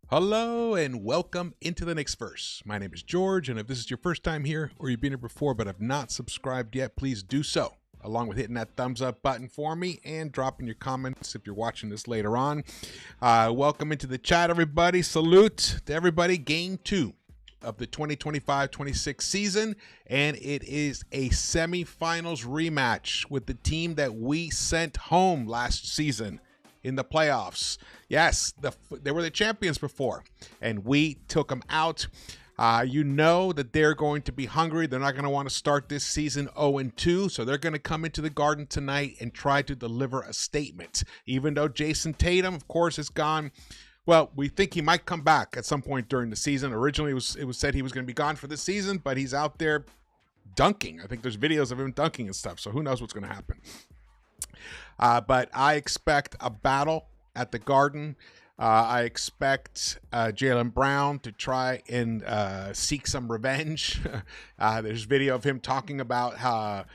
Hello and welcome into the Knicks-Verse. My name is George, and if this is your first time here or you've been here before but have not subscribed yet, please do so, along with hitting that thumbs up button for me and dropping your comments if you're watching this later on. Welcome into the chat, everybody. Salute to everybody. Game 2 of the 2025-26 season, and it is a semifinals rematch with the team that we sent home last season in the playoffs. Yes, they were the champions before, and we took them out. You know that they're going to be hungry. They're not going to want to start this season 0-2, so they're going to come into the Garden tonight and try to deliver a statement. Even though Jason Tatum, of course, is gone, well, we think he might come back at some point during the season. Originally, it was said he was going to be gone for this season, but he's out there dunking. I think there's videos of him dunking and stuff, so who knows what's going to happen. But I expect a battle at the Garden. I expect Jaylen Brown to try and seek some revenge. There's video of him talking about how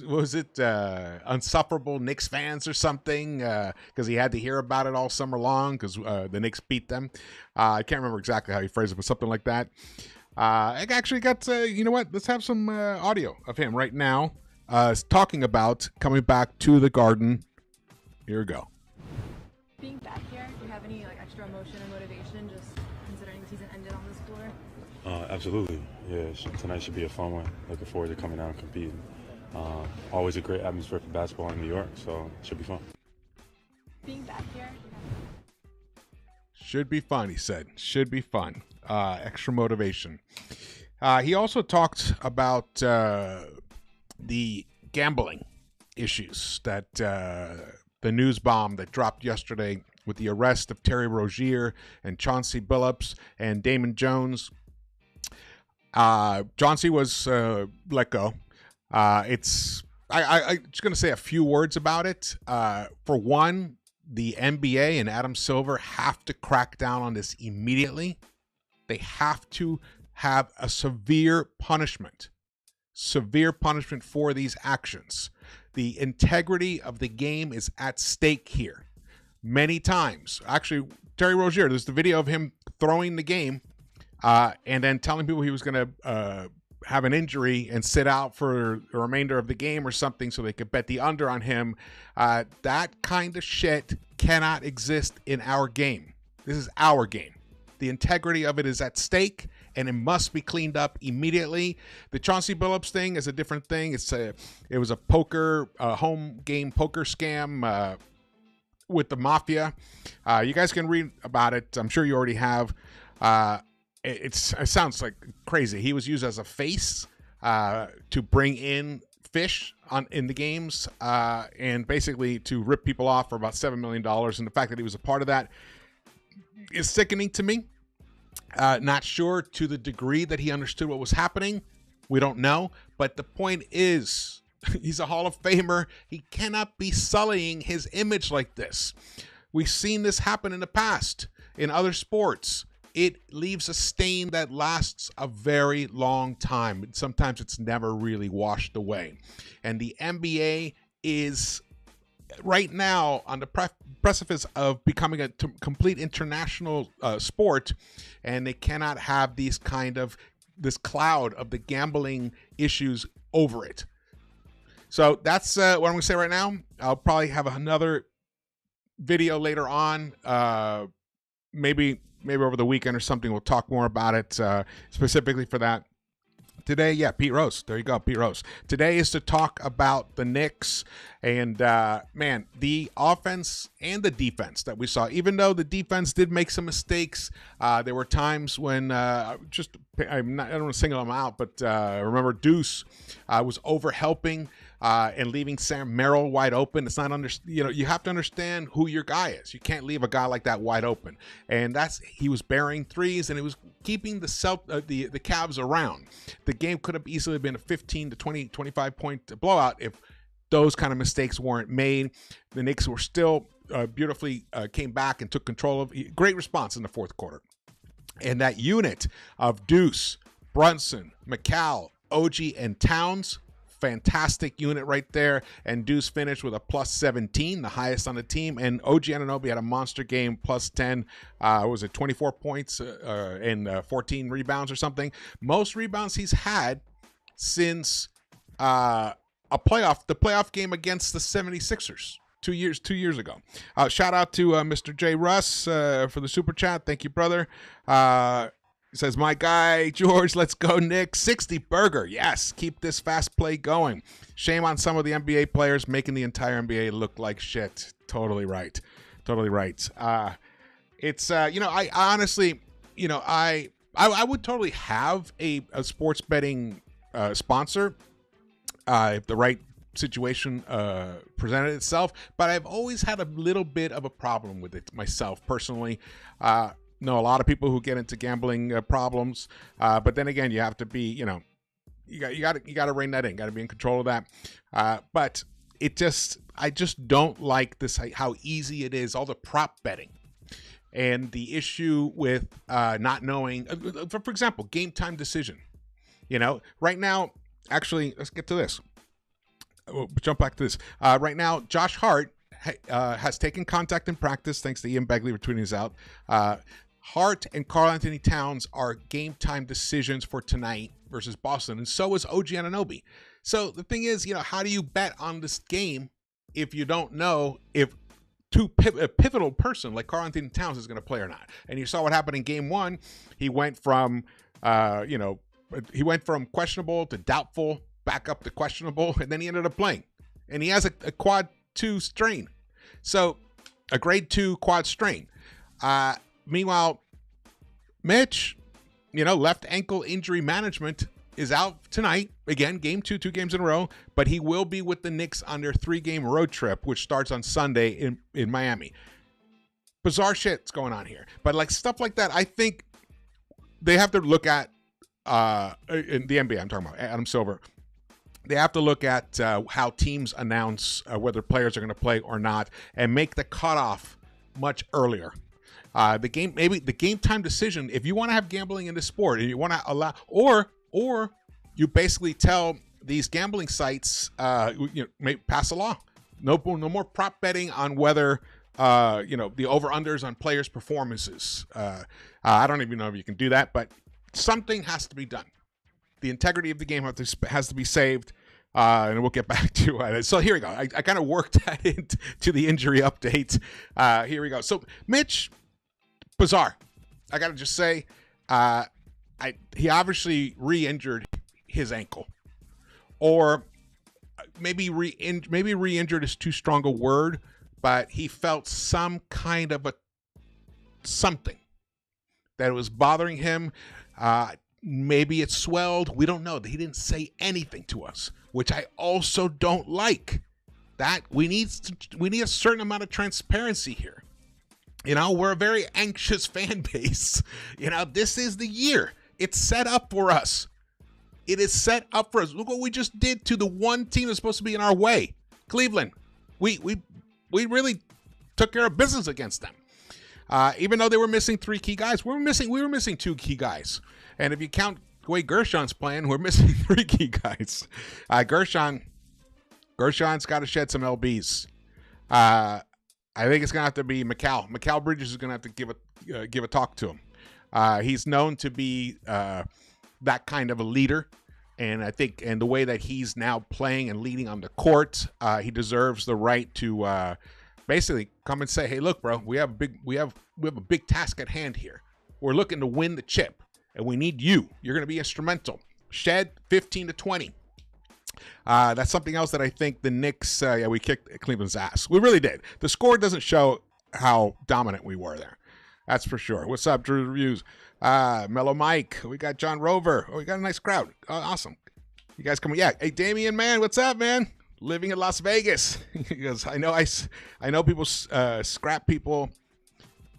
was it unsufferable Knicks fans or something, because he had to hear about it all summer long because the Knicks beat them. I can't remember exactly how he phrased it, but something like that. I actually got you know what? Let's have some audio of him right now. Talking about coming back to the Garden. Here we go. Being back here, do you have any extra emotion or motivation just considering the season ended on this floor? Absolutely. Yeah, tonight should be a fun one. Looking forward to coming out and competing. Always a great atmosphere for basketball in New York, so it should be fun. Being back here, should be fun, he said. Should be fun. Extra motivation. He also talked about the gambling issues that the news bomb that dropped yesterday with the arrest of Terry Rozier and Chauncey Billups and Damon Jones. Chauncey was let go. I'm just going to say a few words about it. For one, the NBA and Adam Silver have to crack down on this immediately. They have to have a severe punishment for these actions. The integrity of the game is at stake here. Many times, actually, Terry Rozier, there's the video of him throwing the game and then telling people he was going to have an injury and sit out for the remainder of the game or something so they could bet the under on him. That kind of shit cannot exist in our game. This is our game. The integrity of it is at stake, and it must be cleaned up immediately. The Chauncey Billups thing is a different thing. It was a home game poker scam with the mafia. You guys can read about it. I'm sure you already have. It sounds like crazy. He was used as a face to bring in fish in the games and basically to rip people off for about $7 million. And the fact that he was a part of that is sickening to me. Not sure to the degree that he understood what was happening. We don't know. But the point is, he's a Hall of Famer. He cannot be sullying his image like this. We've seen this happen in the past in other sports. It leaves a stain that lasts a very long time. Sometimes it's never really washed away. And the NBA is right now on the precipice of becoming a complete international sport, and they cannot have this cloud of the gambling issues over it. So that's what I'm going to say right now. I'll probably have another video later on, maybe over the weekend or something. We'll talk more about it specifically for that. Today, yeah, Pete Rose. There you go, Pete Rose. Today is to talk about the Knicks and, man, the offense and the defense that we saw. Even though the defense did make some mistakes, there were times when I don't want to single them out, but remember Deuce was over-helping and leaving Sam Merrill wide open. It's not you have to understand who your guy is. You can't leave a guy like that wide open. And he was burying threes, and it was keeping the Cavs around. The game could have easily been a 15 to 20, 25 point blowout if those kind of mistakes weren't made. The Knicks were still beautifully came back and took control of. Great response in the fourth quarter. And that unit of Deuce, Brunson, McCall, OG, and Towns, fantastic unit right there. And Deuce finished with a plus 17, the highest on the team. And OG Anunoby had a monster game, plus 10. Was it 24 points and 14 rebounds or something? Most rebounds he's had since the playoff game against the 76ers. 2 years ago. Shout out to Mr. J. Russ for the super chat. Thank you, brother. He says, my guy, George, let's go, Nick. 60 burger. Yes, keep this fast play going. Shame on some of the NBA players making the entire NBA look like shit. Totally right. Totally right. It's, I honestly, I would totally have a sports betting sponsor if the right situation presented itself, but I've always had a little bit of a problem with it myself personally. Know a lot of people who get into gambling problems, but then again, you have to be, you got to rein that in, got to be in control of that. But I just don't like this, how easy it is, all the prop betting and the issue with not knowing, for example, game time decision. Right now, actually, let's get to this. We'll jump back to this. Right now, Josh Hart has taken contact in practice, thanks to Ian Begley for tweeting this out. Hart and Karl Anthony Towns are game time decisions for tonight versus Boston, and so is OG Anunoby. So the thing is, how do you bet on this game if you don't know if a pivotal person like Karl Anthony Towns is going to play or not? And you saw what happened in game one. He went from, questionable to doubtful, back up to questionable, and then he ended up playing. And he has a quad 2 strain. So a grade 2 quad strain. Meanwhile, Mitch, left ankle injury management is out tonight. Again, game 2 games in a row, but he will be with the Knicks on their 3-game road trip, which starts on Sunday in Miami. Bizarre shit's going on here. But like stuff like that, I think they have to look at, in the NBA, I'm talking about Adam Silver, they have to look at how teams announce whether players are going to play or not and make the cutoff much earlier. The game time decision, if you want to have gambling in this sport and you want to allow, or you basically tell these gambling sites, pass a law. No more prop betting on whether, the over-unders on players' performances. I don't even know if you can do that, but something has to be done. The integrity of the game has to be saved. And we'll get back to it. So here we go. I kind of worked that into the injury update. Here we go. So Mitch, bizarre. I got to just say, he obviously re-injured his ankle. Or maybe re-injured is too strong a word, but he felt some kind of something that was bothering him. Maybe it swelled. We don't know. He didn't say anything to us, which I also don't like. That we need a certain amount of transparency here. We're a very anxious fan base. This is the year. It's set up for us. It is set up for us. Look what we just did to the one team that's supposed to be in our way, Cleveland. We really took care of business against them. Even though they were missing 3 key guys, we were missing 2 key guys. And if you count the way Gershon's playing, we're missing 3 key guys. Gershon's got to shed some LBs. I think it's going to have to be Mikal Bridges is going to have to give a talk to him. He's known to be that kind of a leader. And I think, and the way that he's now playing and leading on the court, he deserves the right to basically come and say, "Hey, look, bro, we have a big task at hand here. We're looking to win the chip, and we need you. You're going to be instrumental. Shed 15 to 20." That's something else that I think the Knicks, we kicked Cleveland's ass. We really did. The score doesn't show how dominant we were there. That's for sure. What's up, Drew Reviews? Mellow Mike. We got John Rover. Oh, we got a nice crowd. Awesome. You guys coming? Yeah. Hey, Damian, man. What's up, man? Living in Las Vegas. He goes, I know people scrap people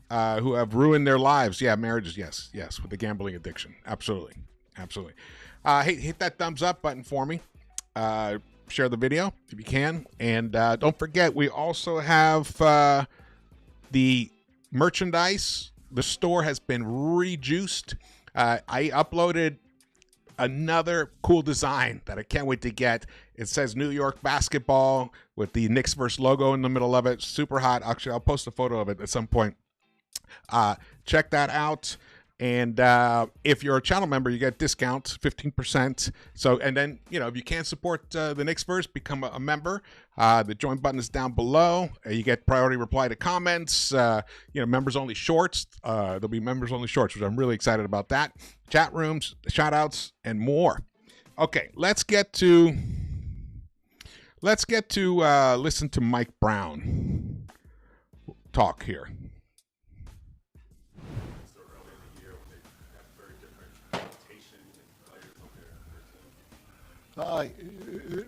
who have ruined their lives. Yeah, marriages. Yes. With the gambling addiction. Absolutely. Hey, hit that thumbs up button for me. Share the video if you can. And don't forget, we also have the merchandise. The store has been rejuiced. I uploaded another cool design that I can't wait to get. It says New York basketball with the Knicks-Verse logo in the middle of it. Super hot. Actually, I'll post a photo of it at some point. Check that out. And if you're a channel member, you get discount, 15%. So, and then, you know, if you can't support the Knicks-Verse, become a member. The join button is down below. You get priority reply to comments. You know, members only shorts. There'll be members only shorts, which I'm really excited about that. Chat rooms, shout outs, and more. Okay, let's get to listen to Mike Brown talk here.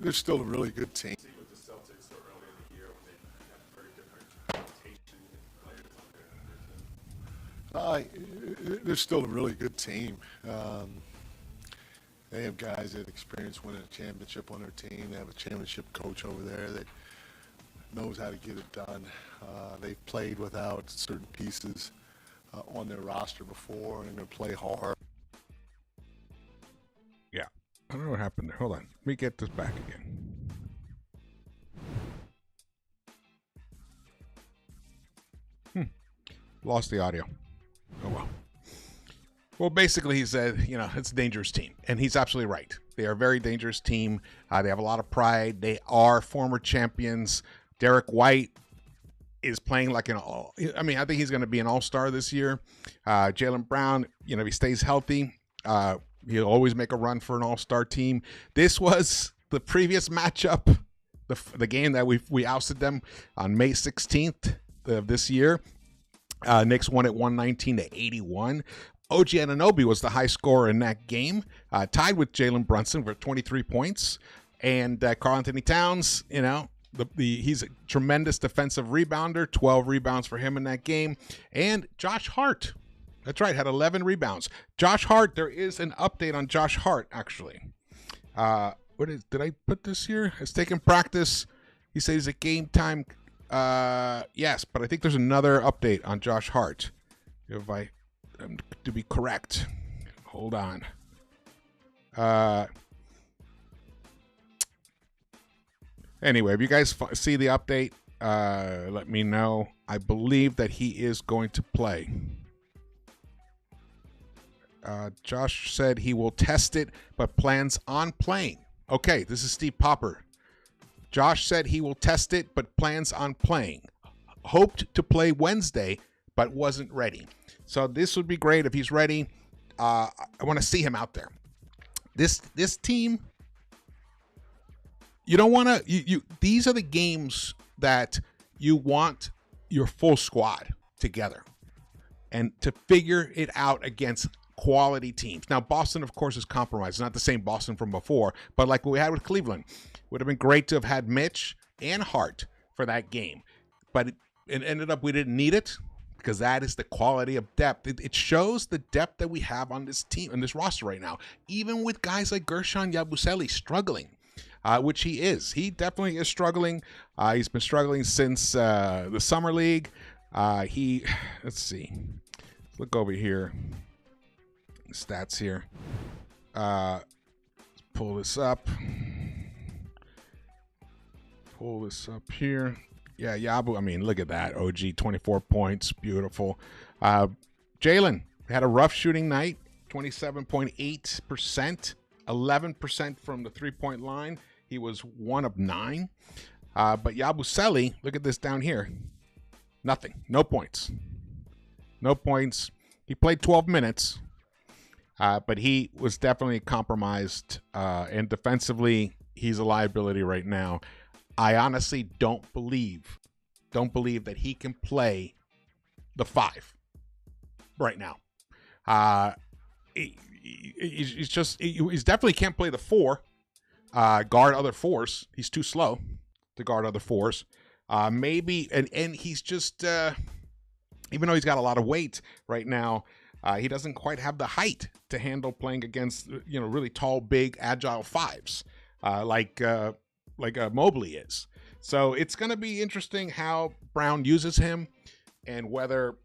They're still a really good team. With the Celtics so early in the year when they have very different rotation and players on there. They're still a really good team. They have guys that experience winning a championship on their team. They have a championship coach over there that knows how to get it done. They've played without certain pieces on their roster before, and they're going to play hard. Yeah. I don't know what happened there. Hold on. Let me get this back again. Lost the audio. Oh, well. Well, basically, he said, you know, it's a dangerous team. And he's absolutely right. They are a very dangerous team. They have a lot of pride. They are former champions. Derek White is playing like an all. I mean, I think he's going to be an all-star this year. Jaylen Brown, you know, if he stays healthy, he'll always make a run for an all-star team. This was the previous matchup, the game that we ousted them on May 16th of this year. Knicks won at 119-81. OG Anunoby was the high scorer in that game, tied with Jalen Brunson for 23 points. And Karl Anthony Towns, you know, he's a tremendous defensive rebounder, 12 rebounds for him in that game. And Josh Hart, that's right, had 11 rebounds. Josh Hart, there is an update on Josh Hart, actually. Did I put this here? It's taking practice. He says at Gametime. Yes, but I think there's another update on Josh Hart. If I am to be correct. Hold on. Anyway, if you guys see the update, let me know. I believe that he is going to play. Josh said he will test it, but plans on playing. Okay, this is Steve Popper. Josh said he will test it, but plans on playing. Hoped to play Wednesday, but wasn't ready. So this would be great if he's ready. I want to see him out there. This team, you don't want to. These are the games that you want your full squad together and to figure it out against quality teams. Now, Boston, of course, is compromised. It's not the same Boston from before, but like what we had with Cleveland, would have been great to have had Mitch and Hart for that game. But it ended up we didn't need it because that is the quality of depth. It shows the depth that we have on this team, on this roster right now, even with guys like Gershon Yabusele struggling, which he is. He definitely is struggling. He's been struggling since the Summer League. Let's see. Look over here. Stats here. Let's pull this up. Pull this up here. Yeah, Yabu. I mean, look at that. OG, 24 points. Beautiful. Jalen had a rough shooting night. 27.8%. 11% from the three-point line. He was 1 of 9. But Yabusele, look at this down here. Nothing. No points. No points. He played 12 minutes. But he was definitely compromised, and defensively, he's a liability right now. I honestly don't believe that he can play the 5 right now. He's definitely can't play the 4, guard other 4s. He's too slow to guard other 4s. Maybe, and he's just, even though he's got a lot of weight right now, he doesn't quite have the height to handle playing against, really tall, big, agile 5s, like Mobley is. So it's going to be interesting how Brown uses him and whether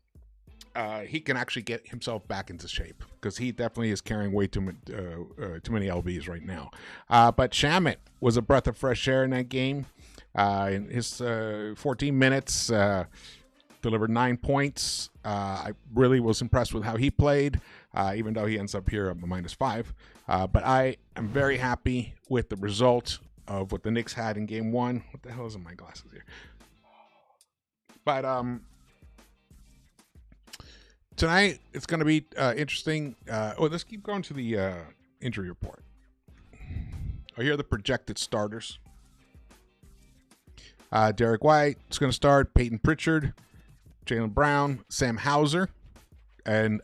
he can actually get himself back into shape, because he definitely is carrying way too many lbs right now. But Shamet was a breath of fresh air in that game. In his 14 minutes, delivered 9 points. I really was impressed with how he played, even though he ends up here at -5. But I am very happy with the result of what the Knicks had in game 1. What the hell is in my glasses here? But tonight it's going to be interesting. Let's keep going to the injury report. Here are the projected starters. Derek White is going to start. Peyton Pritchard, Jaylen Brown, Sam Hauser, and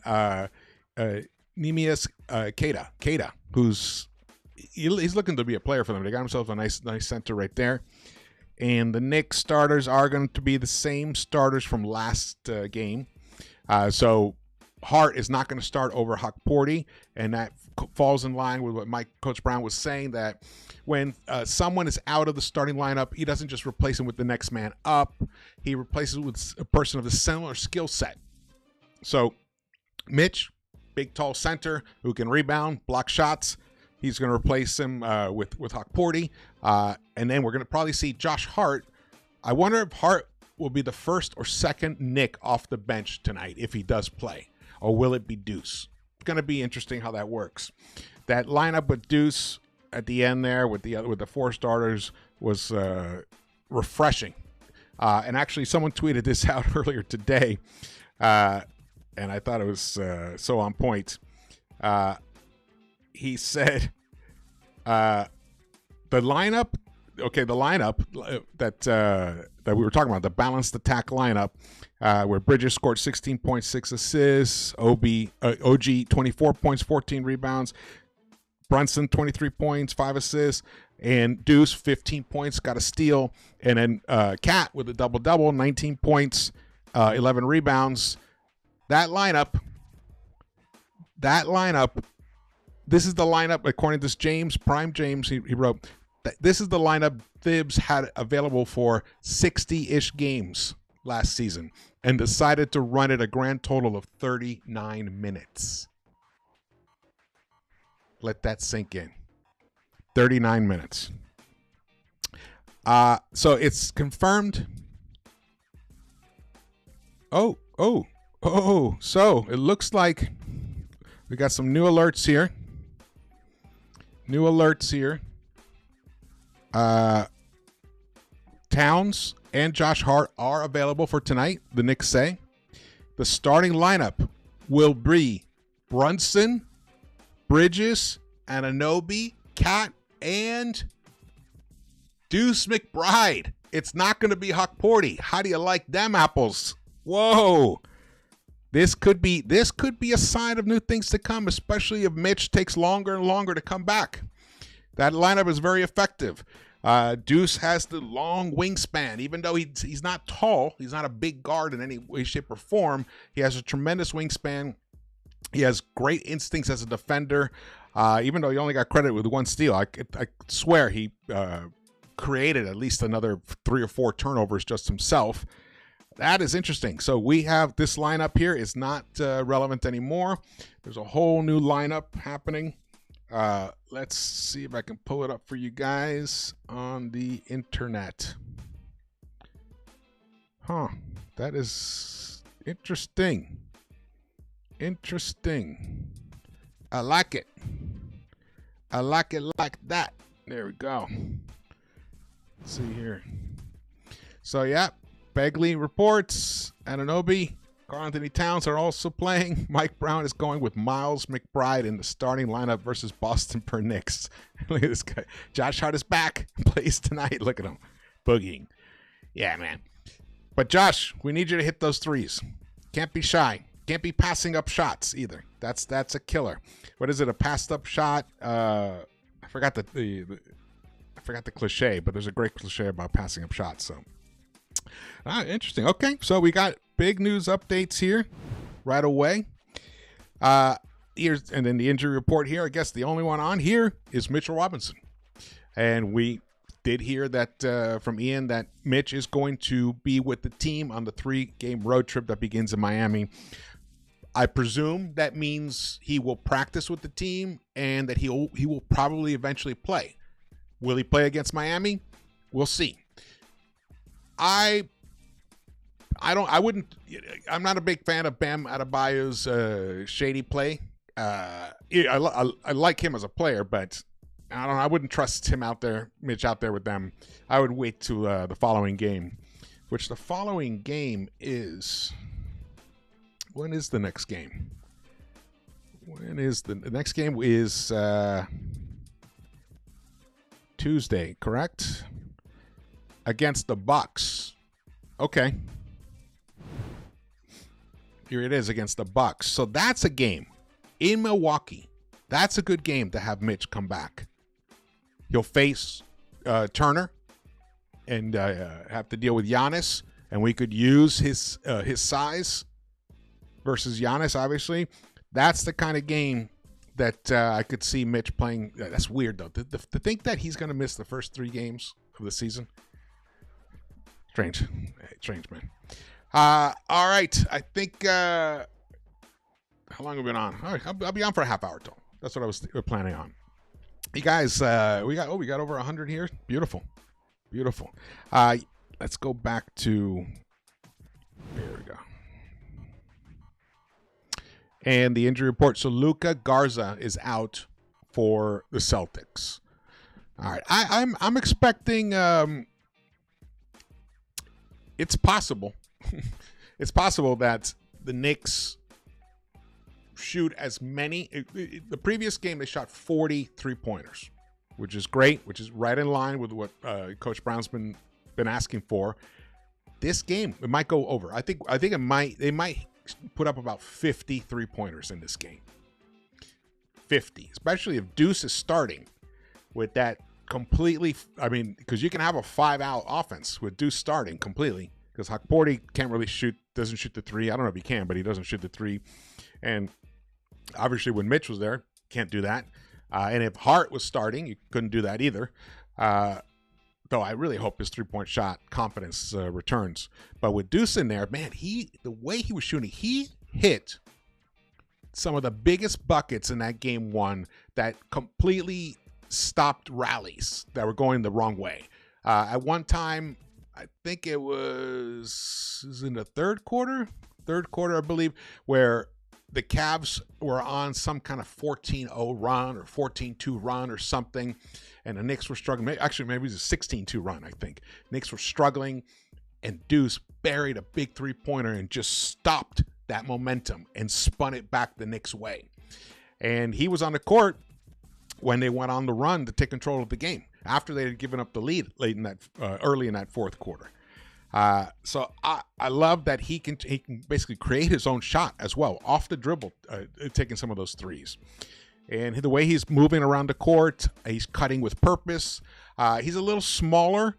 Nemias Keita, who's he's looking to be a player for them. They got himself a nice center right there. And the Knicks starters are going to be the same starters from last game. So Hart is not going to start over Huck Porty, and that falls in line with what Coach Brown was saying, that when someone is out of the starting lineup, he doesn't just replace him with the next man up. He replaces it with a person of a similar skill set. So Mitch, big, tall center who can rebound, block shots. He's going to replace him with Huck Porty. And then we're going to probably see Josh Hart. I wonder if Hart will be the first or second Knick off the bench tonight if he does play. Or will it be Deuce? It's going to be interesting how that works. That lineup with Deuce at the end there with the 4 starters was refreshing. And actually, someone tweeted this out earlier today, and I thought it was so on point. He said the lineup that we were talking about, the balanced attack lineup, where Bridges scored 16.6 assists, OG 24 points, 14 rebounds, Brunson 23 points, 5 assists, and Deuce 15 points, got a steal, and then Cat with a double-double, 19 points, 11 rebounds. That lineup, this is the lineup, according to this James, Prime James, he wrote, that this is the lineup Thibs had available for 60-ish games last season and decided to run it a grand total of 39 minutes. Let that sink in. 39 minutes. So it's confirmed. So it looks like we got some new alerts here. Towns and Josh Hart are available for tonight, the Knicks say. The starting lineup will be Brunson, Bridges, Anunoby, Cat, and Deuce McBride. It's not going to be Huck Porty. How do you like them apples? Whoa. This could be a sign of new things to come, especially if Mitch takes longer and longer to come back. That lineup is very effective. Deuce has the long wingspan. Even though he's not tall, he's not a big guard in any way, shape, or form, he has a tremendous wingspan. He has great instincts as a defender. Even though he only got credit with 1 steal, I swear he created at least another 3 or 4 turnovers just himself. That is interesting. So we have this lineup here is not relevant anymore. There's a whole new lineup happening. Let's see if I can pull it up for you guys on the internet. That is interesting. I like it. I like it like that. There we go. Let's see here. So, yeah, Begley reports. Anunoby, Karl-Anthony Towns are also playing. Mike Brown is going with Miles McBride in the starting lineup versus Boston per Knicks. Look at this guy. Josh Hart is back. Plays tonight. Look at him. Boogieing. Yeah, man. But, Josh, we need you to hit those threes. Can't be shy. Can't be passing up shots either. That's a killer. What is it? A passed up shot? I forgot the cliche, but there's a great cliche about passing up shots. So, interesting. Okay, so we got big news updates here right away. And then the injury report here. I guess the only one on here is Mitchell Robinson, and we did hear that from Ian that Mitch is going to be with the team on the 3-game road trip that begins in Miami I presume that means he will practice with the team and that he will probably eventually play. Will he play against Miami? We'll see. I'm not a big fan of Bam Adebayo's shady play. I like him as a player, but I wouldn't trust him out there, Mitch, out there with them. I would wait to the following game, which the following game is. When is the next game? The next game is Tuesday, correct? Against the Bucks. Okay. Here it is against the Bucks. So that's a game in Milwaukee. That's a good game to have Mitch come back. He'll face Turner and have to deal with Giannis, and we could use his size versus Giannis, obviously. That's the kind of game that I could see Mitch playing. That's weird, though. To think that he's going to miss the first 3 games of the season. Strange, man. All right. I think, how long have we been on? All right, I'll be on for a half hour, though. That's what I was planning on. You guys, we got over 100 here. Beautiful. Let's go back to, there we go. And the injury report. So Luka Garza is out for the Celtics. All right. I'm expecting it's possible. It's possible that the Knicks shoot as many. The previous game they shot 40 3-pointers, which is great, which is right in line with what Coach Brown's been asking for. This game, it might go over. I think they might put up about 50 3-pointers in this game. 50, especially if Deuce is starting with that completely. I mean, because you can have a 5-out offense with Deuce starting completely, because Hakporti can't really doesn't shoot the 3. I don't know if he can, but he doesn't shoot the 3. And obviously when Mitch was there, can't do that. And if Hart was starting, you couldn't do that either. Though I really hope his 3-point shot confidence returns. But with Deuce in there, man, the way he was shooting, he hit some of the biggest buckets in that game 1 that completely stopped rallies that were going the wrong way. At one time, I think it was in the third quarter, I believe, where the Cavs were on some kind of 14-0 run or 14-2 run or something, and the Knicks were struggling. Actually, maybe it was a 16-2 run, I think. Knicks were struggling, and Deuce buried a big 3-pointer and just stopped that momentum and spun it back the Knicks' way. And he was on the court when they went on the run to take control of the game after they had given up the lead early in that fourth quarter. So I love that he can basically create his own shot as well, off the dribble, taking some of those threes. And the way he's moving around the court, he's cutting with purpose. He's a little smaller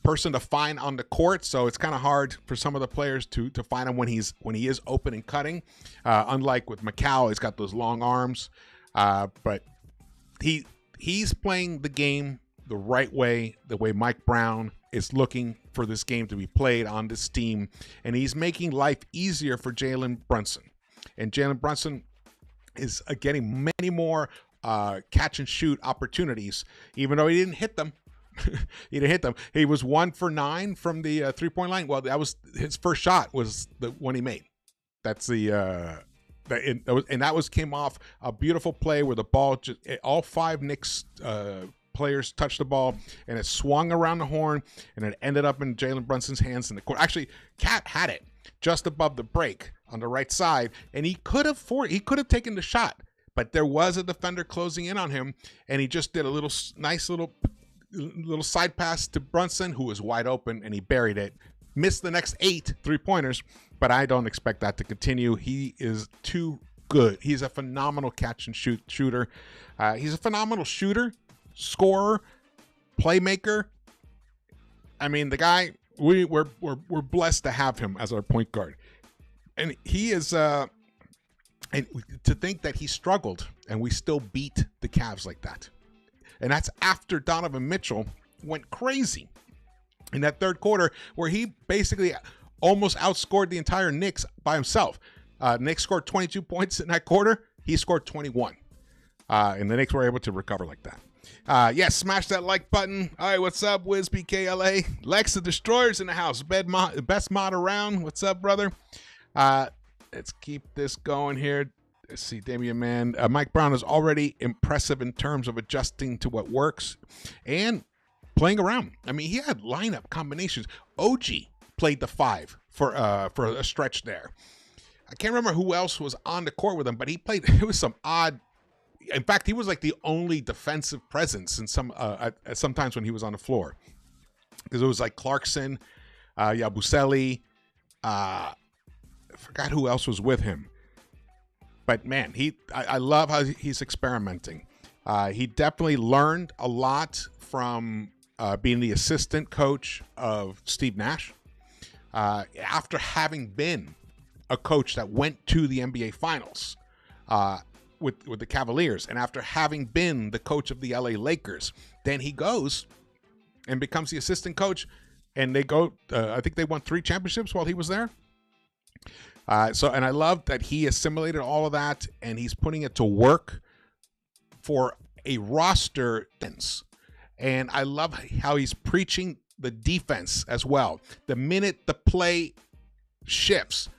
person to find on the court, so it's kind of hard for some of the players to find him when he is open and cutting. Unlike with Macau, he's got those long arms, but he's playing the game the right way, the way Mike Brown is looking for this game to be played on this team, and he's making life easier for Jalen Brunson. And Jalen Brunson is getting many more catch and shoot opportunities, even though he didn't hit them. He didn't hit them. He was 1 for 9 from the 3-point line. Well, that was his first shot, was the one he made. That's that came off a beautiful play where the ball all 5 Knicks players touched the ball, and it swung around the horn, and it ended up in Jalen Brunson's hands in the court. Actually, Cat had it just above the break on the right side, and he could have taken the shot, but there was a defender closing in on him, and he just did a nice little side pass to Brunson, who was wide open, and he buried it. Missed the next 8 3-pointers, but I don't expect that to continue. He is too good. He's a phenomenal catch and shoot shooter. He's a phenomenal shooter, scorer, playmaker. I mean, the guy, we're blessed to have him as our point guard, and he is. And to think that he struggled and we still beat the Cavs like that, and that's after Donovan Mitchell went crazy in that third quarter, where he basically almost outscored the entire Knicks by himself. Knicks scored 22 points in that quarter. He scored 21. And the Knicks were able to recover like that. Yes, smash that like button. All right, what's up, WizBKLA? Lex the Destroyer's in the house. Best mod around. What's up, brother? Let's keep this going here. Let's see, Damian, man. Mike Brown is already impressive in terms of adjusting to what works and playing around. I mean, he had lineup combinations. OG played the 5 for a stretch there. I can't remember who else was on the court with him, but he played. It was some odd. In fact, he was like the only defensive presence in sometimes when he was on the floor, because it was like Clarkson, Yabusele. I forgot who else was with him. But man, I love how he's experimenting. He definitely learned a lot from being the assistant coach of Steve Nash. After having been a coach that went to the NBA Finals with the Cavaliers, and after having been the coach of the LA Lakers, then he goes and becomes the assistant coach, and they go. I think they won 3 championships while he was there. And I love that he assimilated all of that, and he's putting it to work for a roster. And I love how he's preaching the defense as well. The minute the play shifts,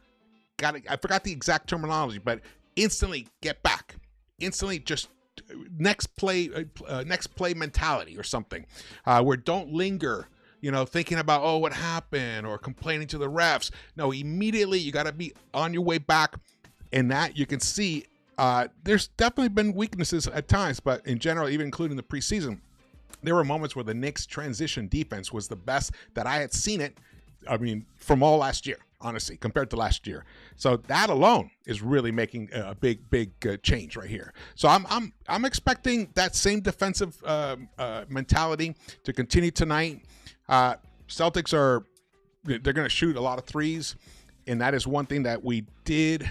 I forgot the exact terminology, but instantly get back, instantly just next play mentality or something, where don't linger. Thinking about, what happened, or complaining to the refs. No, immediately you got to be on your way back. And that you can see, there's definitely been weaknesses at times, but in general, even including the preseason, there were moments where the Knicks transition defense was the best that I had seen it. I mean, from all last year, honestly, compared to last year. So that alone is really making a big change right here. So I'm expecting that same defensive mentality to continue tonight. Celtics they're going to shoot a lot of threes, and that is one thing that we did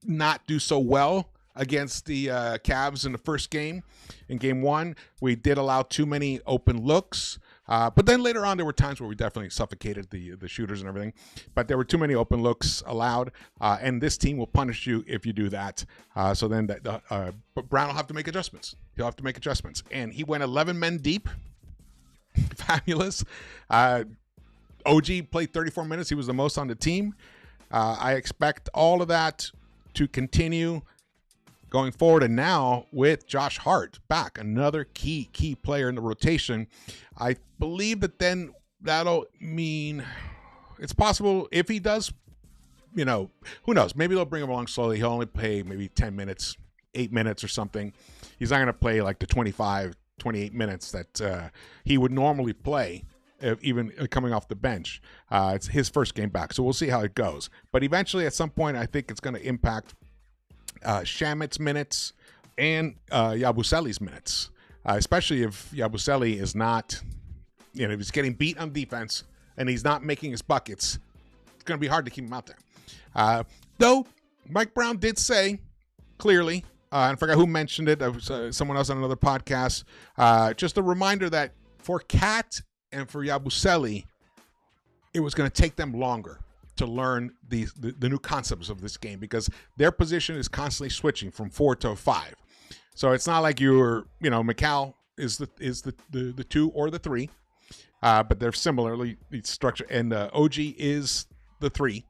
not do so well against the Cavs in the first game. In game 1, we did allow too many open looks, but then later on there were times where we definitely suffocated the shooters and everything, but there were too many open looks allowed, and this team will punish you if you do that. So then but Brown will have to make adjustments. He'll have to make adjustments, and he went 11 men deep. Fabulous. OG played 34 minutes. He was the most on the team. I expect all of that to continue going forward. And now with Josh Hart back, another key player in the rotation, I believe that then that'll mean it's possible if he does, who knows? Maybe they'll bring him along slowly. He'll only play maybe 10 minutes, 8 minutes or something. He's not going to play like the 25, 28 minutes that he would normally play, even coming off the bench. It's his first game back, so we'll see how it goes. But eventually, at some point, I think it's going to impact Shamit's minutes and Yabusele's minutes, especially if Yabusele is not, if he's getting beat on defense and he's not making his buckets. It's going to be hard to keep him out there. Though Mike Brown did say clearly, I forgot who mentioned it. It was someone else on another podcast. Just a reminder that for Cat and for Yabusele, it was going to take them longer to learn the new concepts of this game, because their position is constantly switching from 4 to 5. So it's not like McCall is the 2 or the 3, but they're similarly structured, and OG is the 3.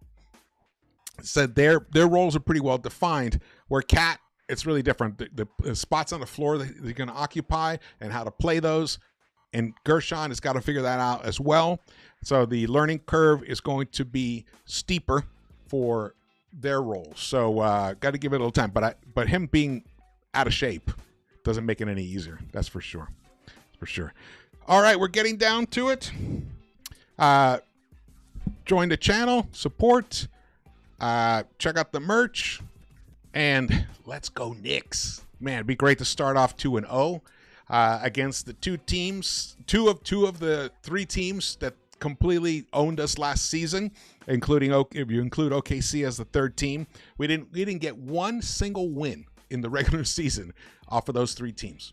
So their roles are pretty well defined. Where Cat, it's really different. The spots on the floor that they're going to occupy and how to play those. And Gershon has got to figure that out as well. So the learning curve is going to be steeper for their roles. So got to give it a little time. But him being out of shape doesn't make it any easier. That's for sure. For sure. All right, we're getting down to it. Join the channel, support, check out the merch. And let's go Knicks. Man, it'd be great to start off 2-0 against the two of the 3 teams that completely owned us last season, including, if you include OKC as the 3rd team. We didn't get one single win in the regular season off of those 3 teams.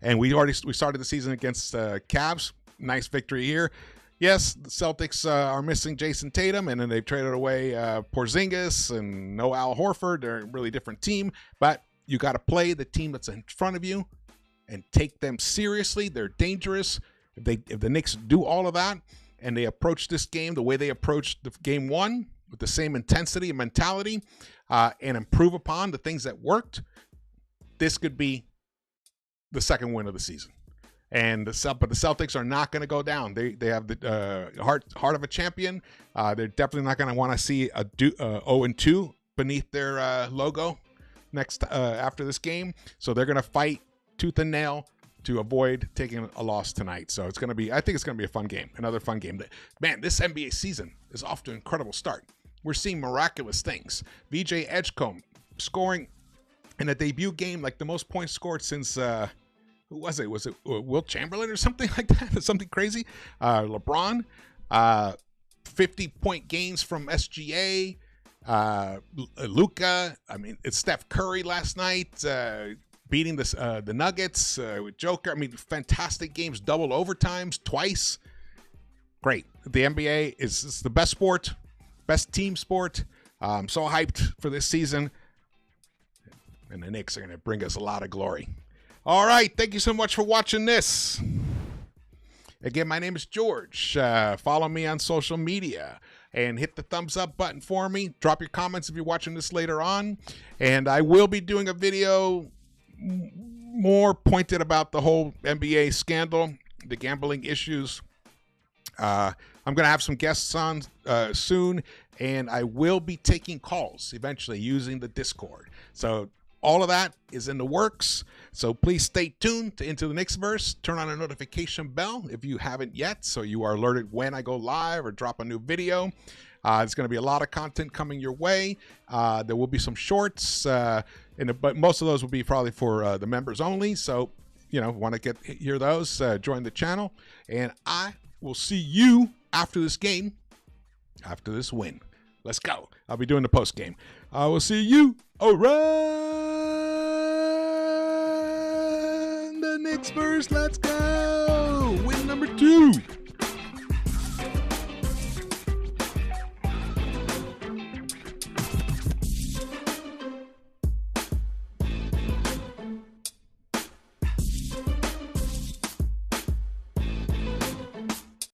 And we started the season against Cavs. Nice victory here. yes, the Celtics are missing Jason Tatum, and then they've traded away Porzingis and no Al Horford. They're a really different team, but you got to play the team that's in front of you and take them seriously. They're dangerous. If the Knicks do all of that and they approach this game the way they approached the game one with the same intensity and mentality, and improve upon the things that worked, this could be the second win of the season. But the Celtics are not going to go down. They have the heart of a champion. They're definitely not going to want to see a 0-2 beneath their logo after this game. So they're going to fight tooth and nail to avoid taking a loss tonight. So it's going to be, I think it's going to be a fun game, another fun game. Man, this NBA season is off to an incredible start. We're seeing miraculous things. VJ Edgecombe scoring in a debut game like the most points scored since who was it? Was it Wilt Chamberlain or something like that? Something crazy. LeBron, 50-point games from SGA. Luka. I mean, it's Steph Curry last night beating the Nuggets with Joker. I mean, fantastic games, double overtimes twice. Great. The NBA is the best sport, best team sport. I'm so hyped for this season. And the Knicks are going to bring us a lot of glory. All right. Thank you so much for watching this. Again, my name is George. Follow me on social media and hit the thumbs up button for me. Drop your comments if you're watching this later on. And I will be doing a video more pointed about the whole NBA scandal, the gambling issues. I'm going to have some guests on soon, and I will be taking calls eventually using the Discord. So all of that is in the works. So please stay tuned to Into the Knicks-Verse. Turn on a notification bell if you haven't yet, so you are alerted when I go live or drop a new video. There's going to be a lot of content coming your way. There will be some shorts, but most of those will be probably for the members only. So, want to hear those, join the channel. And I will see you after this game, after this win. Let's go. I'll be doing the post game. I will see you around the Knicks-Verse. Let's go. Win number 2.